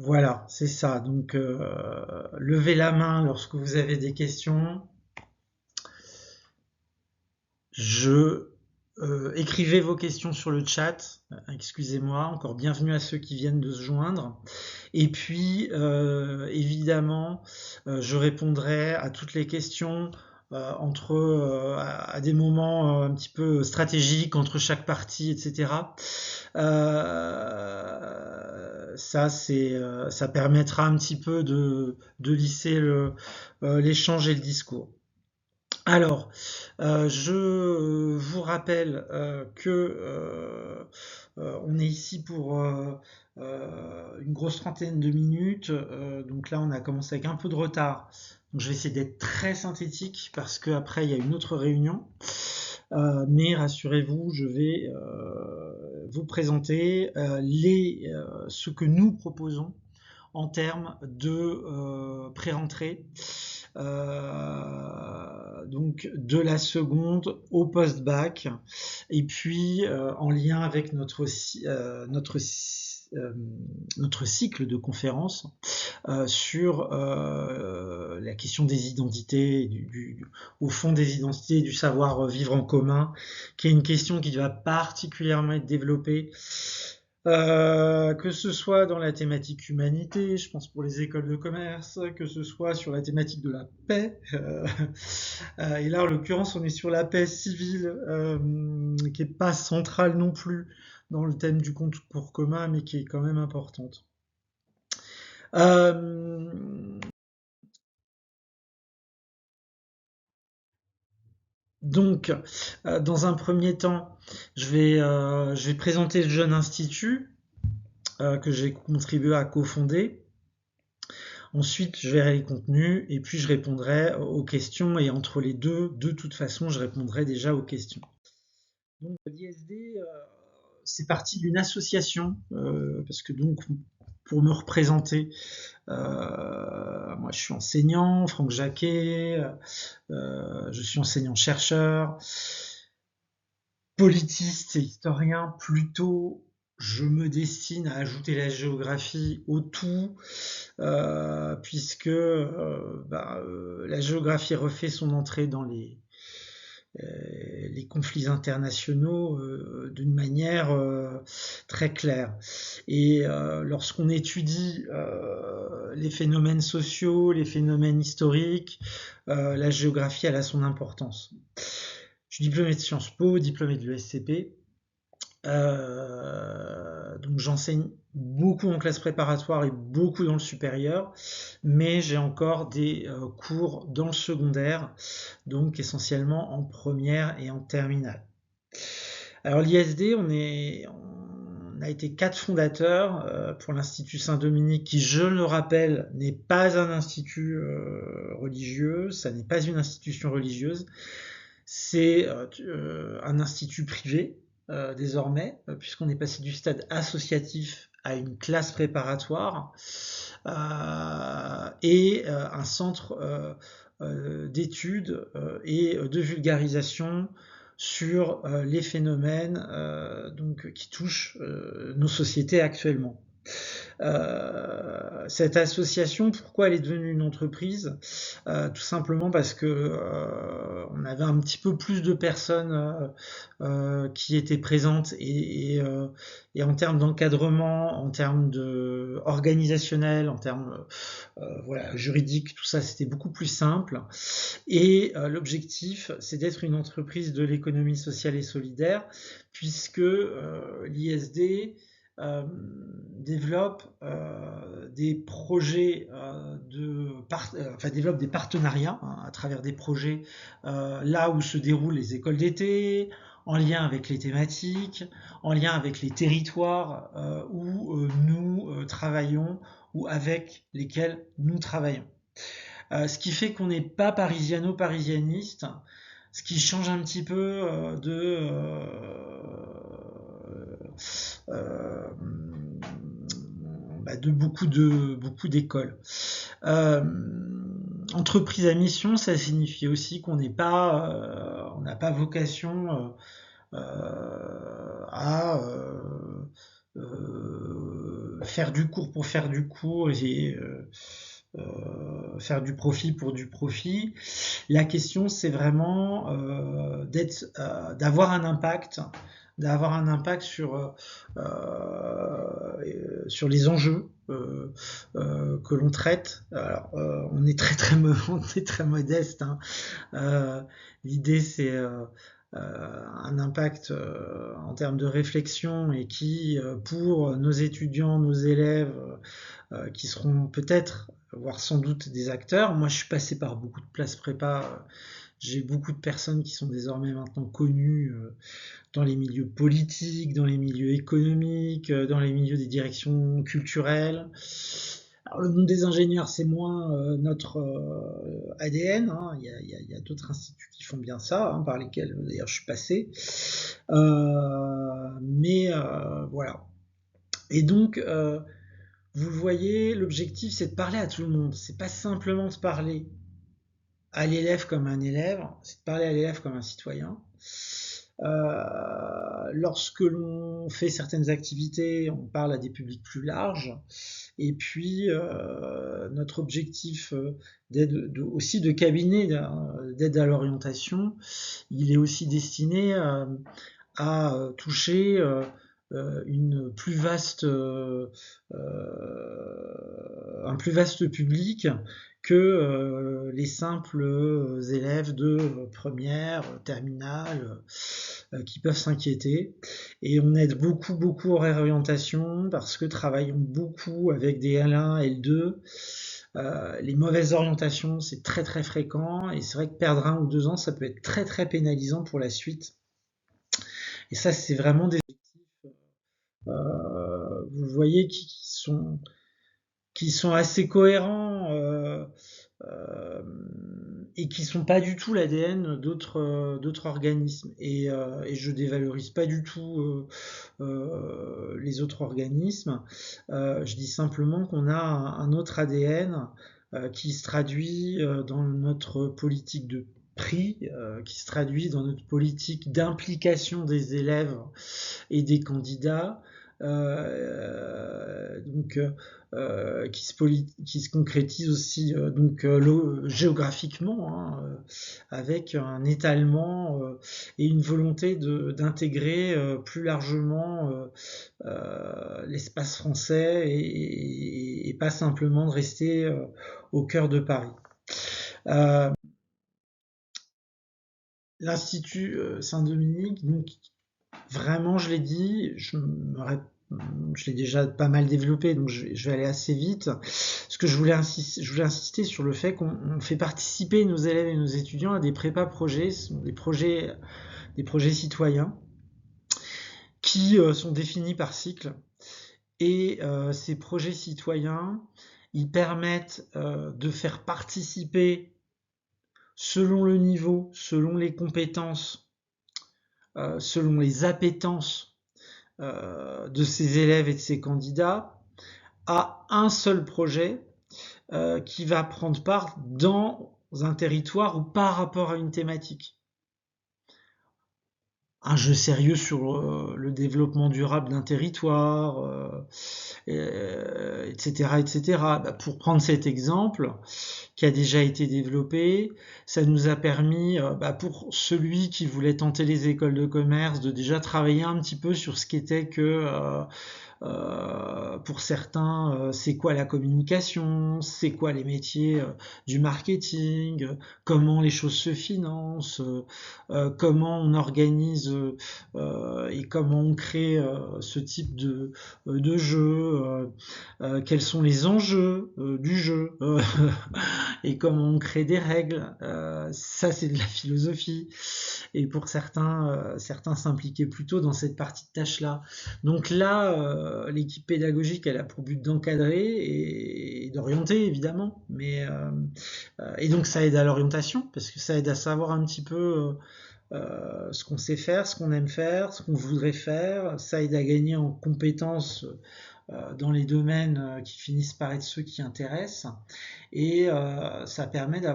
Voilà, c'est ça. Donc, levez la main lorsque vous avez des questions. Je Écrivez vos questions sur le chat. Excusez-moi. Encore bienvenue à ceux qui viennent de se joindre. Et puis, évidemment, je répondrai à toutes les questions à des moments un petit peu stratégiques entre chaque partie, etc. Ça permettra un petit peu de lisser l'échange et le discours. Alors, je vous rappelle que on est ici pour une grosse trentaine de minutes. Donc là, on a commencé avec un peu de retard. Donc je vais essayer d'être très synthétique parce qu'après, il y a une autre réunion. Mais rassurez-vous, je vais vous présenter ce que nous proposons en termes de pré-rentrée, donc de la seconde au post-bac, et puis en lien avec notre cycle de conférences sur la question des identités, au fond des identités et du savoir vivre en commun, qui est une question qui va particulièrement être développée que ce soit dans la thématique humanité, je pense pour les écoles de commerce, que ce soit sur la thématique de la paix, et là en l'occurrence on est sur la paix civile, qui est pas centrale non plus dans le thème du concours commun, mais qui est quand même importante. Euh, donc, dans un premier temps, je vais présenter le Jeune Institut que j'ai contribué à cofonder. Ensuite, je verrai les contenus et puis je répondrai aux questions. Et entre les deux, de toute façon, je répondrai déjà aux questions. Donc, l'ISD, c'est parti d'une association, parce que donc, pour me représenter, moi je suis enseignant, Franck Jacquet, je suis enseignant-chercheur, politiste et historien plutôt. Je me destine à ajouter la géographie au tout, puisque la géographie refait son entrée dans les conflits internationaux d'une manière très claire. Et lorsqu'on étudie les phénomènes sociaux, les phénomènes historiques, la géographie elle a son importance. Je suis diplômé de Sciences Po, diplômé de l'ESCP. Donc j'enseigne beaucoup en classe préparatoire et beaucoup dans le supérieur, mais j'ai encore des cours dans le secondaire, donc essentiellement en première et en terminale. Alors l'ISD, on a été 4 fondateurs pour l'Institut Saint-Dominique, qui, je le rappelle, n'est pas un institut religieux, ça n'est pas une institution religieuse, c'est un institut privé désormais, puisqu'on est passé du stade associatif à une classe préparatoire et un centre d'études et de vulgarisation sur les phénomènes donc, qui touchent nos sociétés actuellement. Cette association, pourquoi elle est devenue une entreprise? Tout simplement parce que on avait un petit peu plus de personnes qui étaient présentes et en termes d'encadrement, en termes de organisationnel, en termes voilà juridiques, tout ça c'était beaucoup plus simple. Et l'objectif, c'est d'être une entreprise de l'économie sociale et solidaire, puisque l'ISD développe des projets enfin développe des partenariats hein, à travers des projets là où se déroulent les écoles d'été, en lien avec les thématiques, en lien avec les territoires où nous travaillons ou avec lesquels nous travaillons. Ce qui fait qu'on n'est pas parisiano-parisianiste, ce qui change un petit peu euh, de beaucoup d'écoles. Euh, Entreprise à mission, ça signifie aussi on n'a pas vocation à faire du cours pour faire du cours et faire du profit pour du profit. La question, c'est vraiment d'avoir un impact, sur les enjeux que l'on traite. Alors, on est on est très modeste, hein. Euh, L'idée, c'est un impact en termes de réflexion et qui, pour nos étudiants, nos élèves, qui seront peut-être, voire sans doute des acteurs. Moi, je suis passé par beaucoup de classes prépa. J'ai beaucoup de personnes qui sont désormais maintenant connues dans les milieux politiques, dans les milieux économiques, dans les milieux des directions culturelles. Alors, le monde des ingénieurs, c'est moins notre ADN, hein. Il y a d'autres instituts qui font bien ça, hein, par lesquels d'ailleurs je suis passé. Voilà. Et donc, vous le voyez, l'objectif, c'est de parler à tout le monde. C'est pas simplement de parler à l'élève comme un élève, c'est de parler à l'élève comme un citoyen. Lorsque l'on fait certaines activités, on parle à des publics plus larges. Et puis, notre objectif aussi de cabinet d'aide à l'orientation, il est aussi destiné à toucher un plus vaste public que les simples élèves de première, terminale, qui peuvent s'inquiéter. Et on aide beaucoup aux réorientations parce que travaillons beaucoup avec des L1, L2. Les mauvaises orientations, c'est très fréquent et c'est vrai que perdre 1 ou 2 ans, ça peut être très pénalisant pour la suite. Et ça, c'est vraiment des vous voyez qui sont assez cohérents et qui sont pas du tout l'ADN d'autres organismes. Et je dévalorise pas du tout les autres organismes. Je dis simplement qu'on a un autre ADN qui se traduit dans notre politique de prix, qui se traduit dans notre politique d'implication des élèves et des candidats, qui se concrétise aussi géographiquement, hein, avec un étalement et une volonté d'intégrer plus largement l'espace français et pas simplement de rester au cœur de Paris. L'Institut Saint-Dominique, donc vraiment, je l'ai dit, je l'ai déjà pas mal développé, donc je vais aller assez vite. Ce que je voulais insister sur le fait qu'on fait participer nos élèves et nos étudiants à des prépa projets, ce sont des projets citoyens qui sont définis par cycle. Et ces projets citoyens, ils permettent de faire participer, selon le niveau, selon les compétences, selon les appétences de ces élèves et de ces candidats, à un seul projet qui va prendre part dans un territoire ou par rapport à une thématique. Un jeu sérieux sur le développement durable d'un territoire, etc., etc. Pour prendre cet exemple qui a déjà été développé, ça nous a permis, pour celui qui voulait tenter les écoles de commerce, de déjà travailler un petit peu sur ce qu'était que pour certains, c'est quoi la communication, c'est quoi les métiers du marketing, comment les choses se financent, comment on organise et comment on crée ce type de jeu, quels sont les enjeux du jeu et comment on crée des règles. Ça, c'est de la philosophie. Et pour certains s'impliquaient plutôt dans cette partie de tâche-là. Donc là, l'équipe pédagogique, elle a pour but d'encadrer et d'orienter, évidemment. Et donc ça aide à l'orientation, parce que ça aide à savoir un petit peu ce qu'on sait faire, ce qu'on aime faire, ce qu'on voudrait faire. Ça aide à gagner en compétences dans les domaines qui finissent par être ceux qui intéressent. Et ça permet de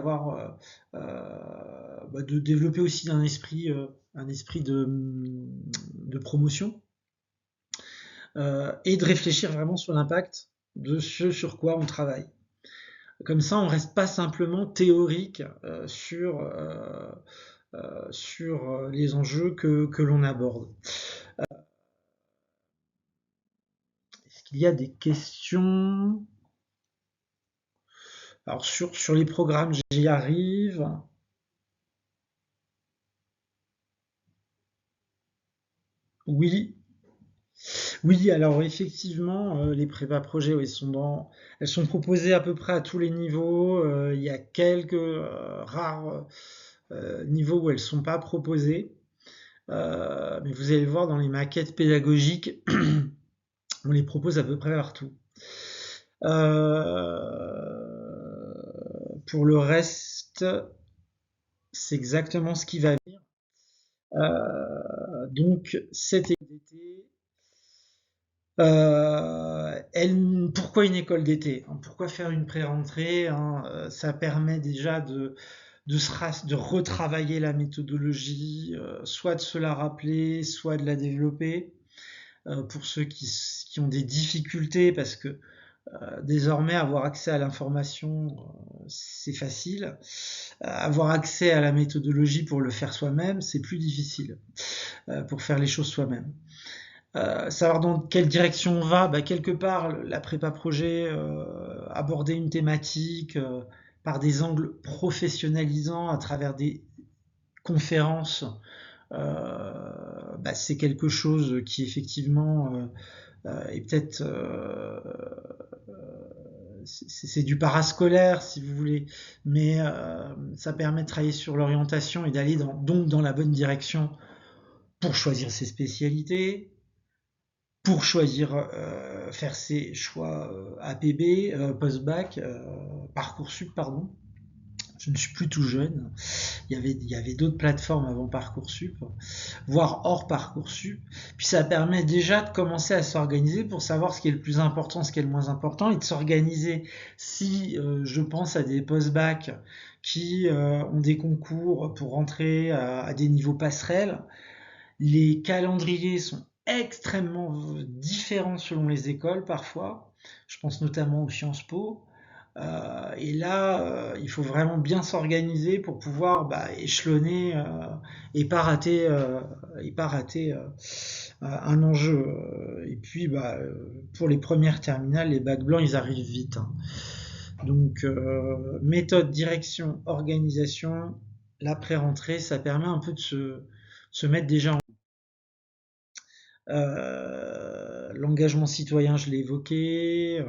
développer aussi un esprit de promotion. et de réfléchir vraiment sur l'impact de ce sur quoi on travaille. Comme ça, on ne reste pas simplement théorique sur les enjeux que l'on aborde. Est-ce qu'il y a des questions? Alors sur les programmes, j'y arrive. Oui, oui. Alors effectivement, les prépa projets, oui, elles sont proposées à peu près à tous les niveaux. Il y a quelques rares niveaux où elles sont pas proposées. Mais vous allez voir dans les maquettes pédagogiques, on les propose à peu près partout. Pour le reste, c'est exactement ce qui va venir. Donc cet été, pourquoi une école d'été? Pourquoi faire une pré-rentrée? Ça permet déjà de retravailler la méthodologie, soit de se la rappeler, soit de la développer. Pour ceux qui ont des difficultés, parce que désormais avoir accès à l'information, c'est facile. Avoir accès à la méthodologie pour le faire soi-même, c'est plus difficile, pour faire les choses soi-même. Savoir dans quelle direction on va, quelque part, la prépa projet, aborder une thématique par des angles professionnalisants à travers des conférences, c'est quelque chose qui effectivement est peut-être c'est du parascolaire si vous voulez, mais ça permet de travailler sur l'orientation et d'aller donc dans la bonne direction pour choisir ses spécialités, pour choisir faire ses choix APB, post-bac, Parcoursup, pardon. Je ne suis plus tout jeune. Il y avait d'autres plateformes avant Parcoursup, voire hors Parcoursup. Puis ça permet déjà de commencer à s'organiser pour savoir ce qui est le plus important, ce qui est le moins important, et de s'organiser. Si je pense à des post-bac qui ont des concours pour rentrer à des niveaux passerelles, les calendriers sont extrêmement différents selon les écoles parfois. Je pense notamment aux Sciences Po. Et là, il faut vraiment bien s'organiser pour pouvoir échelonner et pas rater, un enjeu. Et puis, pour les premières terminales, les bacs blancs, ils arrivent vite. Donc, méthode, direction, organisation, la pré-rentrée, ça permet un peu de se mettre déjà en l'engagement citoyen, je l'ai évoqué.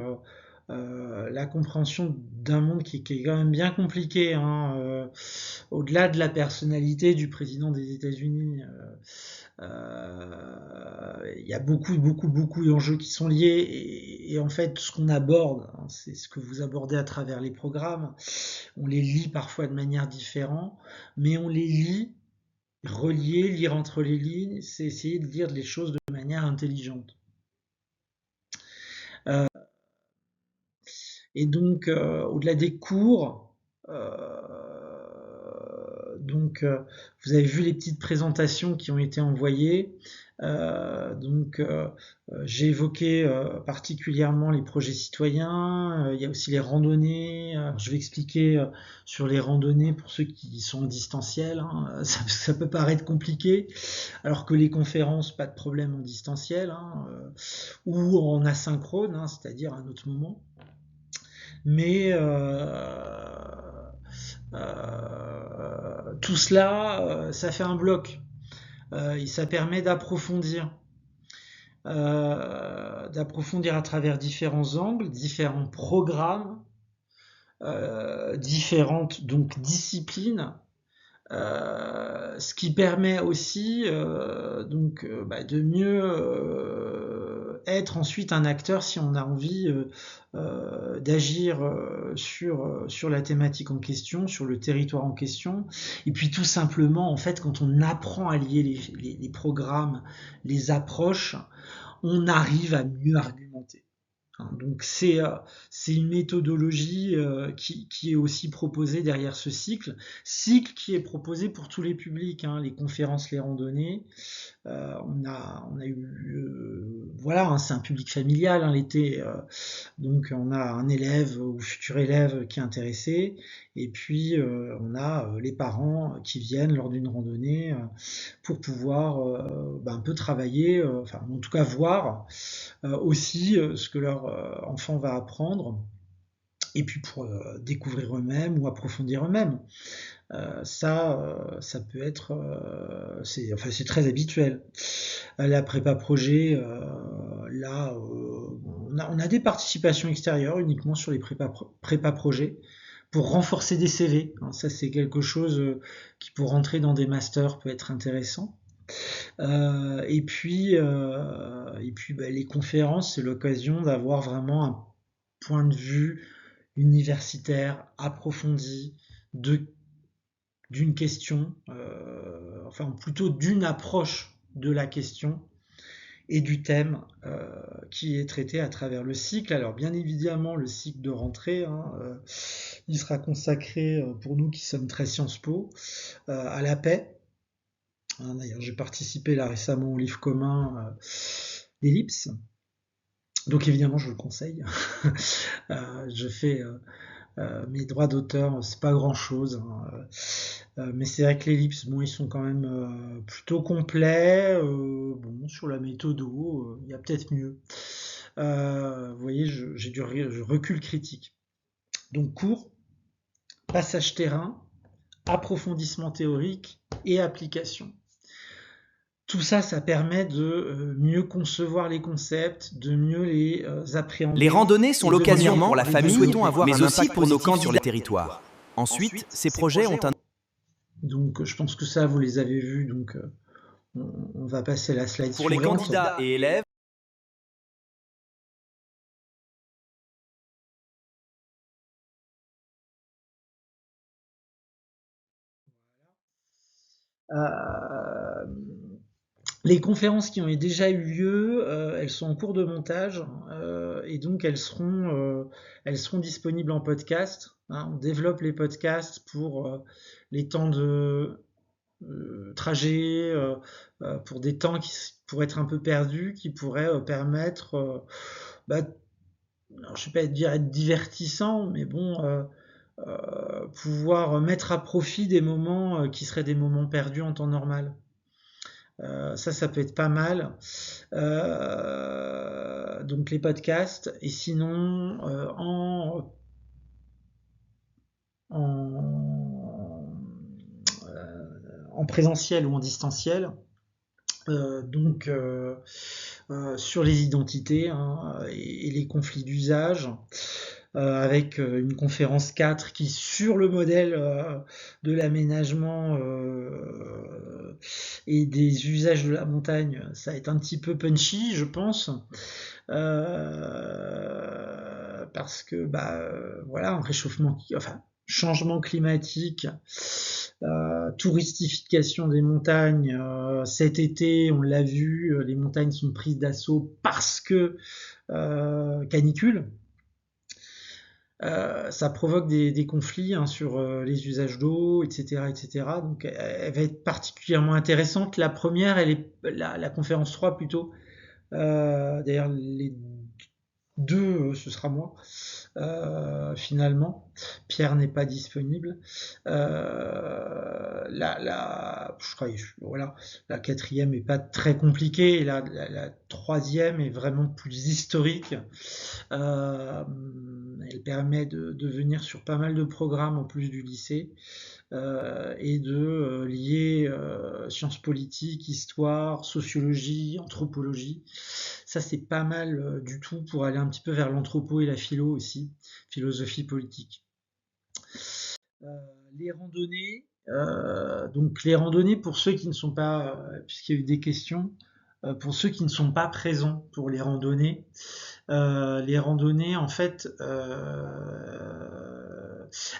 La compréhension d'un monde qui est quand même bien compliqué, au-delà de la personnalité du président des États-Unis. Il y a beaucoup d'enjeux qui sont liés et en fait ce qu'on aborde, c'est ce que vous abordez à travers les programmes. On les lit parfois de manière différente, mais on les lit relier, lire entre les lignes, c'est essayer de lire les choses de manière intelligente. Et donc, au-delà des cours, vous avez vu les petites présentations qui ont été envoyées. J'ai évoqué particulièrement les projets citoyens. Il y a aussi les randonnées. Je vais expliquer sur les randonnées pour ceux qui sont en distanciel. Ça peut paraître compliqué, alors que les conférences, pas de problème en distanciel, ou en asynchrone, c'est-à-dire à un autre moment. Mais tout cela, ça fait un bloc. Et ça permet d'approfondir à travers différents angles, différents programmes, différentes donc disciplines, ce qui permet aussi de mieux être ensuite un acteur si on a envie d'agir sur la thématique en question, sur le territoire en question. Et puis tout simplement, en fait, quand on apprend à lier les programmes, les approches, on arrive à mieux argumenter. Donc c'est une méthodologie qui est aussi proposée derrière ce cycle qui est proposé pour tous les publics, les conférences, les randonnées. On a eu voilà, c'est un public familial l'été, donc on a un élève ou futur élève qui est intéressé, et puis on a les parents qui viennent lors d'une randonnée pour pouvoir un peu travailler, enfin en tout cas voir aussi ce que leur enfant va apprendre, et puis pour découvrir eux-mêmes ou approfondir eux-mêmes. Ça peut être, c'est très habituel. La prépa projet, là, on a des participations extérieures uniquement sur les prépa projets pour renforcer des CV. Ça, c'est quelque chose qui, pour rentrer dans des masters, peut être intéressant. Et puis les conférences, c'est l'occasion d'avoir vraiment un point de vue universitaire approfondi d'une question, enfin plutôt d'une approche de la question et du thème qui est traité à travers le cycle. Alors bien évidemment, le cycle de rentrée, il sera consacré, pour nous qui sommes très Sciences Po, à la paix. D'ailleurs, j'ai participé là récemment au livre commun Ellipse. Donc évidemment, je vous le conseille. Je fais mes droits d'auteur, c'est pas grand chose, mais c'est vrai que l'Ellipse, ils sont quand même plutôt complets. Sur la méthode, il y a peut-être mieux. Vous voyez, je recule critique. Donc cours, passage terrain, approfondissement théorique et application. Tout ça, ça permet de mieux concevoir les concepts, de mieux les appréhender. Les randonnées sont l'occasion pour la famille, mais aussi pour nos candidats sur le territoire. Ensuite, ces projets ont un... Donc, je pense que ça, vous les avez vus, donc on va passer à la slide Pour suivante. les candidats et élèves, Les conférences qui ont déjà eu lieu, elles sont en cours de montage, et donc elles seront disponibles en podcast. On développe les podcasts pour les temps de trajet, pour des temps qui pourraient être un peu perdus, qui pourraient permettre, alors, je ne vais pas dire être divertissant, mais pouvoir mettre à profit des moments qui seraient des moments perdus en temps normal. Ça peut être pas mal. Donc les podcasts, et sinon en présentiel ou en distanciel. Sur les identités et les conflits d'usage, avec une conférence 4 qui, sur le modèle de l'aménagement et des usages de la montagne, ça va être un petit peu punchy, je pense, parce que un changement climatique, touristification des montagnes. Cet été, on l'a vu, les montagnes sont prises d'assaut parce que canicule. Ça provoque des conflits sur les usages d'eau, etc., etc. Donc, elle va être particulièrement intéressante. La première, la conférence 3 plutôt. D'ailleurs, les deux, ce sera moi. Finalement, Pierre n'est pas disponible. La quatrième est pas très compliquée, et la troisième est vraiment plus historique. Elle permet de venir sur pas mal de programmes en plus du lycée, et de lier sciences politiques, histoire, sociologie, anthropologie. Ça, c'est pas mal du tout pour aller un petit peu vers l'anthropo et la philo aussi, philosophie politique. Les randonnées, donc les randonnées pour ceux qui ne sont pas, puisqu'il y a eu des questions, pour ceux qui ne sont pas présents pour les randonnées en fait,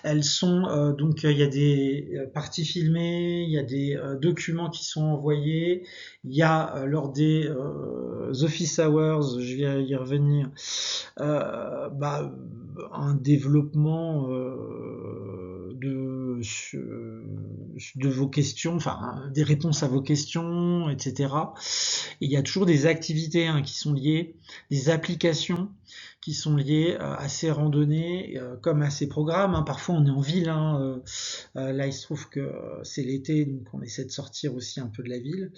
elles sont donc il y a des parties filmées, il y a des documents qui sont envoyés, il y a lors des office hours, je vais y revenir, un développement de vos questions, enfin des réponses à vos questions, etc. Et il y a toujours des activités qui sont liées, des applications qui sont liées à ces randonnées, comme à ces programmes. Parfois on est en ville, là il se trouve que c'est l'été, donc on essaie de sortir aussi un peu de la ville.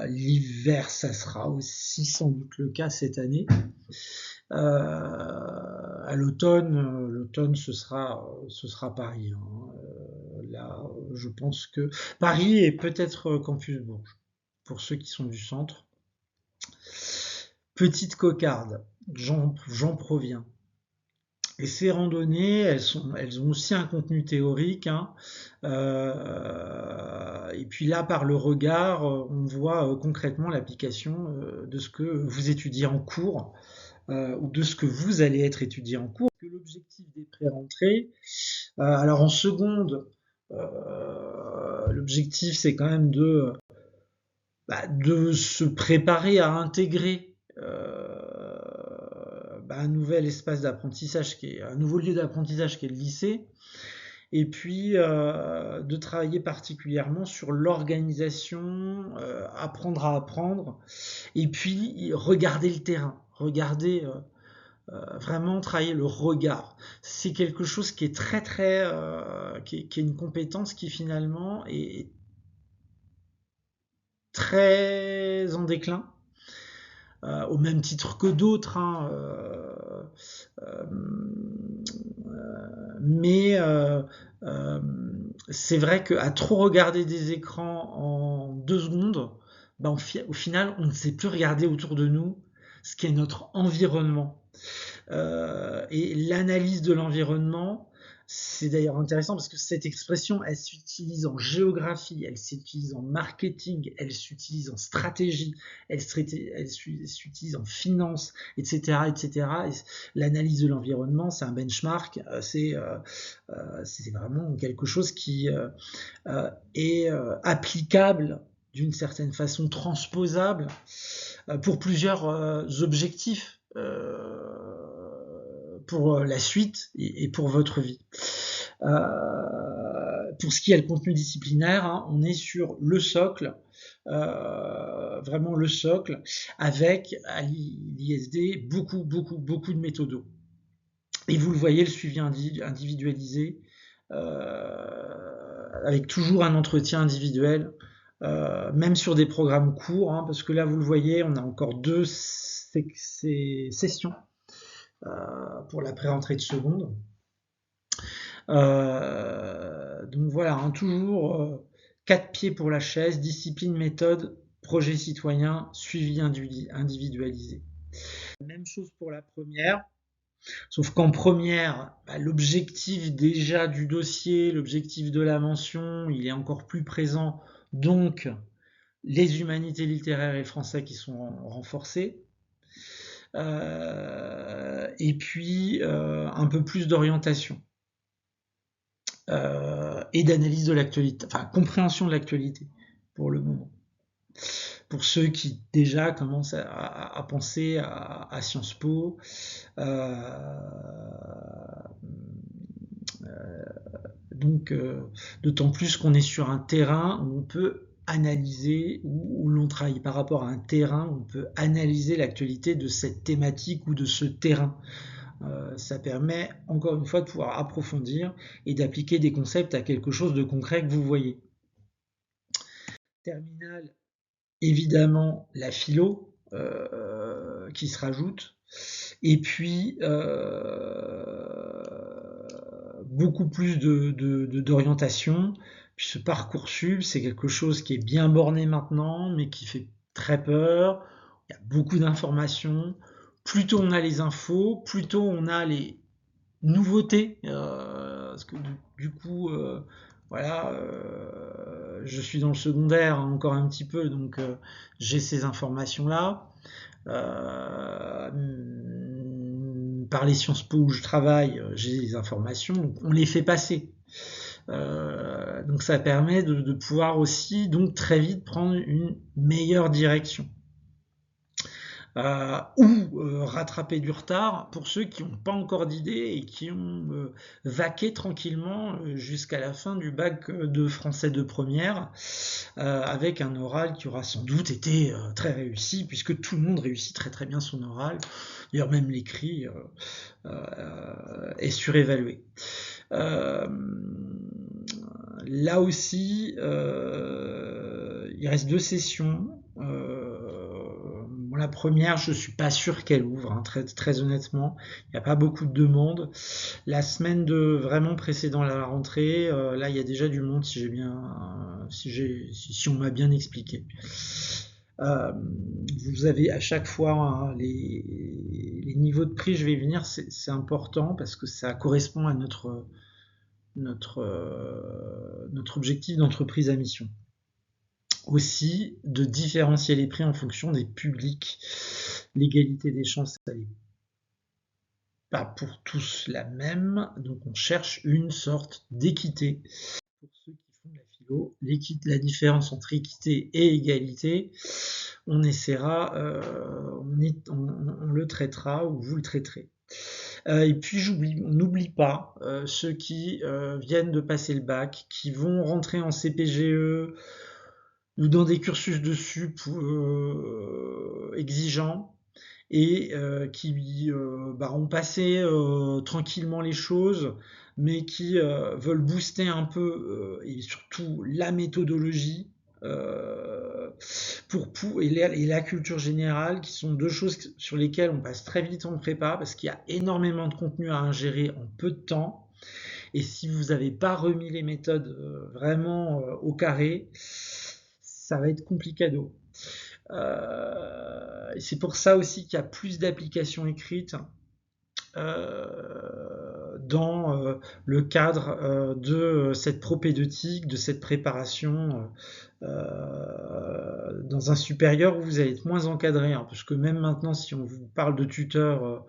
L'hiver, ça sera aussi sans doute le cas cette année. À l'automne, ce sera Paris. Là, je pense que Paris et peut-être Campus Bourges, pour ceux qui sont du centre. Petite cocarde, j'en proviens. Et ces randonnées, elles ont aussi un contenu théorique. Et puis là, par le regard, on voit concrètement l'application de ce que vous étudiez en cours ou de ce que vous allez être étudié en cours. Que l'objectif des pré-rentrées, alors en seconde, l'objectif c'est quand même de se préparer à intégrer un nouvel espace d'apprentissage un nouveau lieu d'apprentissage qui est le lycée, et puis de travailler particulièrement sur l'organisation, apprendre à apprendre, et puis regarder le terrain, vraiment travailler le regard. C'est quelque chose qui est très très, qui est une compétence qui finalement est très en déclin. Au même titre que d'autres, mais c'est vrai qu'à trop regarder des écrans en 2 secondes, au final, on ne sait plus regarder autour de nous ce qu'est notre environnement. Et l'analyse de l'environnement, c'est d'ailleurs intéressant parce que cette expression, elle s'utilise en géographie, elle s'utilise en marketing, elle s'utilise en stratégie, elle s'utilise en finance, etc., etc. Et l'analyse de l'environnement, c'est un benchmark, c'est vraiment quelque chose qui est applicable d'une certaine façon, transposable pour plusieurs objectifs. Pour la suite et pour votre vie. Pour ce qui est le contenu disciplinaire, on est sur le socle, vraiment le socle, avec à l'ISD beaucoup de méthodos. Et vous le voyez, le suivi individualisé, avec toujours un entretien individuel, même sur des programmes courts, parce que là vous le voyez, on a encore 2 sessions pour la pré-rentrée de seconde. Donc voilà, toujours 4 pieds pour la chaise, discipline, méthode, projet citoyen, suivi individualisé. Même chose pour la première, sauf qu'en première, l'objectif déjà du dossier, l'objectif de la mention, il est encore plus présent, donc les humanités littéraires et le français qui sont renforcés. Et puis un peu plus d'orientation et d'analyse de l'actualité, enfin compréhension de l'actualité pour le moment. Pour ceux qui déjà commencent à penser à Sciences Po, donc d'autant plus qu'on est sur un terrain où on peut analyser, où l'on travaille par rapport à un terrain, où on peut analyser l'actualité de cette thématique ou de ce terrain. Ça permet encore une fois de pouvoir approfondir et d'appliquer des concepts à quelque chose de concret que vous voyez. Terminal, évidemment la philo qui se rajoute, et puis beaucoup plus d'orientation. Puis ce Parcoursup, c'est quelque chose qui est bien borné maintenant, mais qui fait très peur. Il y a beaucoup d'informations. Plus tôt on a les infos, plus tôt on a les nouveautés, parce que du coup, voilà, je suis dans le secondaire encore un petit peu, donc pas par les Sciences Po où je travaille, j'ai des informations, donc on les fait passer. Donc ça permet de pouvoir aussi donc très vite prendre une meilleure direction. Ou rattraper du retard pour ceux qui n'ont pas encore d'idée et qui ont vaqué tranquillement jusqu'à la fin du bac de français de première, avec un oral qui aura sans doute été très réussi, puisque tout le monde réussit très très bien son oral. D'ailleurs même l'écrit est surévalué. Là aussi, il reste 2 sessions. La première, je suis pas sûr qu'elle ouvre, hein, très, très honnêtement. Il n'y a pas beaucoup de demandes. La semaine de vraiment précédant la rentrée, là, il y a déjà du monde si j'ai bien, si on m'a bien expliqué. Vous avez à chaque fois hein, les niveaux de prix, je vais y venir, c'est important parce que ça correspond à notre objectif d'entreprise à mission. Aussi, de différencier les prix en fonction des publics. L'égalité des chances, elle n'est pas pour tous la même, donc on cherche une sorte d'équité. Pour ceux qui font de la philo, la différence entre équité et égalité, on essaiera, on le traitera ou vous le traiterez. Et puis on n'oublie pas ceux qui viennent de passer le bac, qui vont rentrer en CPGE ou dans des cursus de sup exigeants et qui ont passé tranquillement les choses, mais qui veulent booster un peu et surtout la méthodologie et la culture générale, qui sont 2 choses sur lesquelles on passe très vite en prépa parce qu'il y a énormément de contenu à ingérer en peu de temps. Et si vous n'avez pas remis les méthodes vraiment au carré, ça va être complicado. C'est pour ça aussi qu'il y a plus d'applications écrites dans le cadre de cette propédeutique, de cette préparation dans un supérieur où vous allez être moins encadré, hein, parce que même maintenant, si on vous parle de tuteurs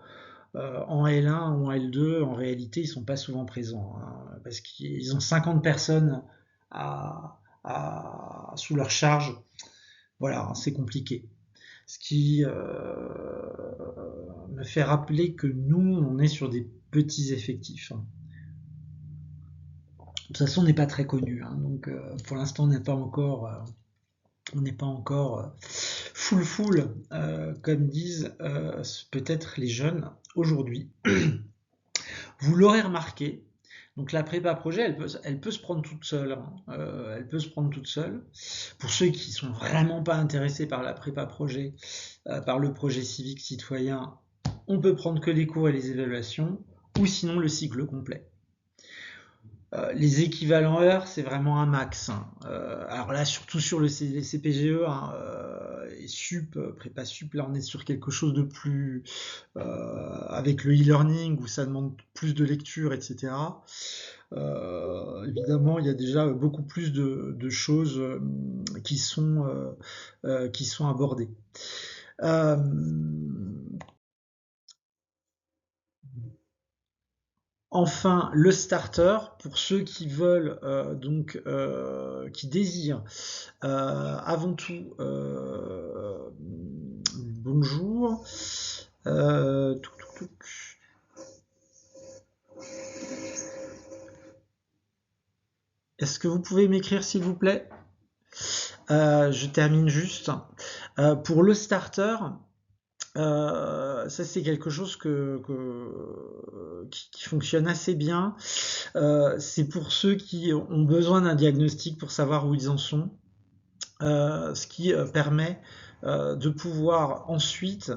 en L1 ou en L2, en réalité, ils sont pas souvent présents, hein, parce qu'ils ont 50 personnes sous leur charge. Voilà, c'est compliqué. Ce qui me fait rappeler que nous, on est sur des petits effectifs. De toute façon, on n'est pas très connu, hein, donc pour l'instant, on n'est pas encore full, comme disent peut-être les jeunes aujourd'hui. Vous l'aurez remarqué, donc la prépa projet, elle peut se prendre toute seule. Hein. Elle peut se prendre toute seule. Pour ceux qui sont vraiment pas intéressés par la prépa projet, par le projet civique citoyen, on peut prendre que les cours et les évaluations, ou sinon le cycle complet. Les équivalents heures, c'est vraiment un max. Hein. Alors là, surtout sur les CPGE hein, et sup, prépa sup, là on est sur quelque chose de plus avec le e-learning où ça demande plus de lecture, etc. Évidemment, il y a déjà beaucoup plus de choses qui sont abordées. Enfin, le starter, pour ceux qui veulent, qui désirent avant tout, bonjour, est-ce que vous pouvez m'écrire s'il vous plaît? Je termine juste. Pour le starter, ça c'est quelque chose qui fonctionne assez bien. C'est pour ceux qui ont besoin d'un diagnostic pour savoir où ils en sont, ce qui permet de pouvoir ensuite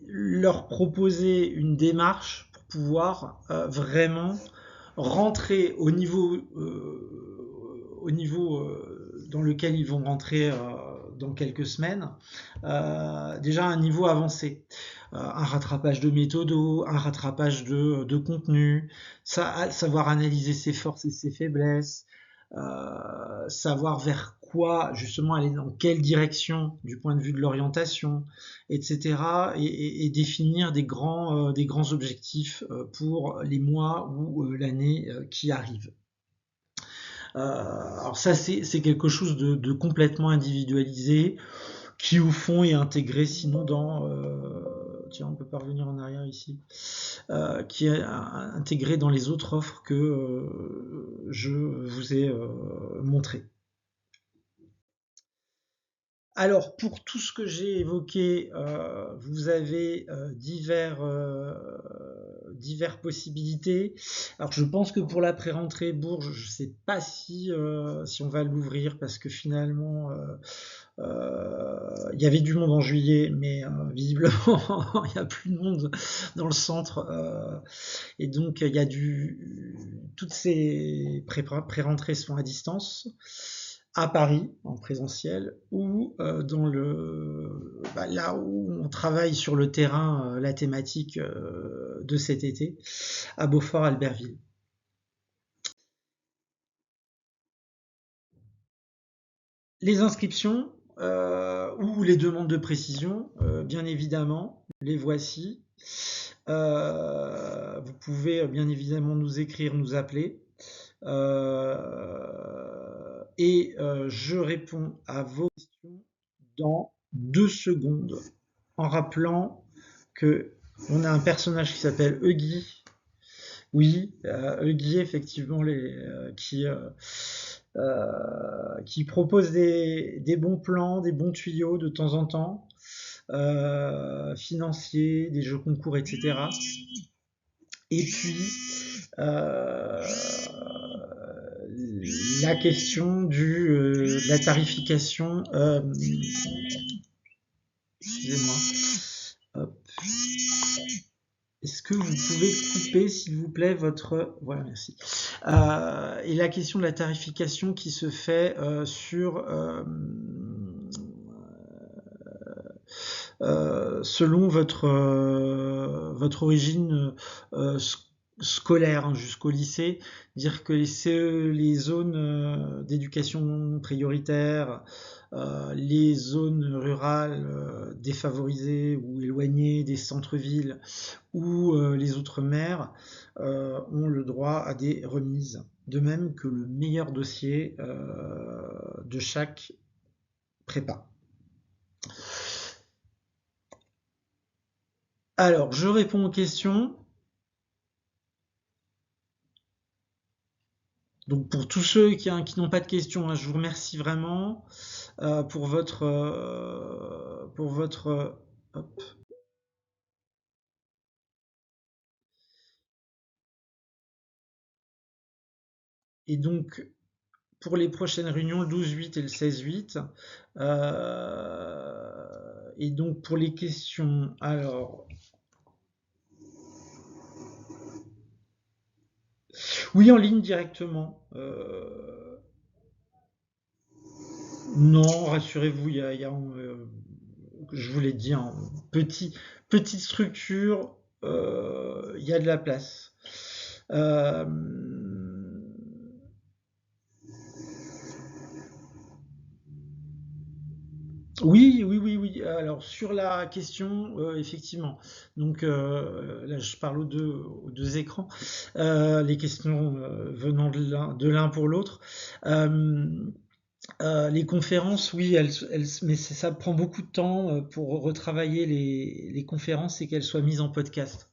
leur proposer une démarche pour pouvoir vraiment rentrer au niveau dans lequel ils vont rentrer dans quelques semaines, déjà un niveau avancé. Un rattrapage de méthodo, un rattrapage de contenu, savoir analyser ses forces et ses faiblesses, savoir vers quoi, justement, aller dans quelle direction du point de vue de l'orientation, etc. Et définir des grands objectifs pour les mois ou l'année qui arrive. Alors ça, c'est quelque chose de complètement individualisé qui au fond est intégré sinon dans tiens, on peut pas revenir en arrière ici, qui est intégré dans les autres offres que je vous ai montrées. Alors, pour tout ce que j'ai évoqué, vous avez diverses possibilités. Alors, je pense que pour la pré-rentrée Bourges, je ne sais pas si on va l'ouvrir parce que finalement, il y avait du monde en juillet, mais visiblement, il n'y a plus de monde dans le centre. Et donc, toutes ces pré-rentrées se font à distance, à Paris en présentiel, ou là où on travaille sur le terrain la thématique de cet été, à Beaufort-Albertville. Les inscriptions ou les demandes de précision, bien évidemment, les voici. Vous pouvez bien évidemment nous écrire, nous appeler. Et je réponds à vos questions dans 2 secondes en rappelant que on a un personnage qui s'appelle Huggy. Oui, Huggy effectivement qui propose des bons plans, des bons tuyaux de temps en temps, financiers, des jeux concours, etc. Et puis la question de la tarification. Excusez-moi. Hop. Est-ce que vous pouvez couper, s'il vous plaît, votre... Voilà, merci. Et la question de la tarification qui se fait selon votre origine scolaire, hein, jusqu'au lycée, dire que les zones d'éducation prioritaire, les zones rurales défavorisées ou éloignées des centres-villes ou les outre-mer ont le droit à des remises, de même que le meilleur dossier de chaque prépa. Alors, je réponds aux questions. Donc pour tous ceux qui n'ont pas de questions, hein, je vous remercie vraiment pour votre hop. Et donc pour les prochaines réunions, le 12-8 et le 16-8. Et donc pour les questions, alors oui, en ligne directement. Non, rassurez-vous, je vous l'ai dit, hein, petite structure, il y a de la place. Oui. Alors sur la question, effectivement. Donc là, je parle aux deux écrans. Les questions venant de l'un pour l'autre. Les conférences, oui, mais ça prend beaucoup de temps pour retravailler les conférences et qu'elles soient mises en podcast.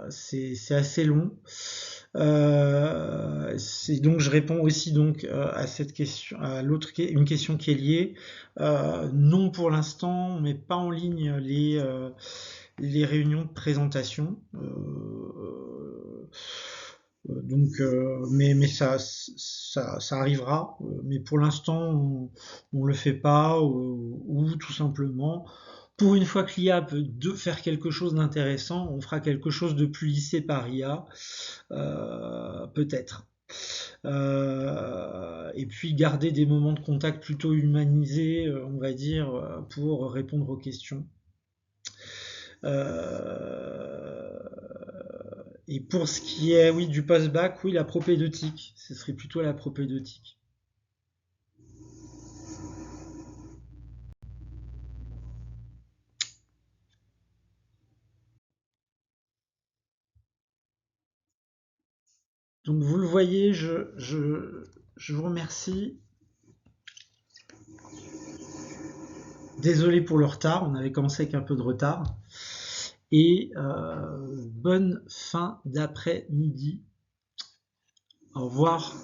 C'est assez long. Donc je réponds aussi donc à cette question, à une question qui est liée. Non, pour l'instant, on met pas en ligne les réunions de présentation. Donc, mais ça arrivera. Mais pour l'instant, on le fait pas, ou tout simplement, pour une fois que l'IA peut faire quelque chose d'intéressant, on fera quelque chose de plus lissé par IA, peut-être. Et puis garder des moments de contact plutôt humanisés, on va dire, pour répondre aux questions. Et pour ce qui est oui, du post-bac, oui, la propédeutique, ce serait plutôt la propédeutique. Donc vous le voyez, je vous remercie. Désolé pour le retard, on avait commencé avec un peu de retard. Et bonne fin d'après-midi. Au revoir.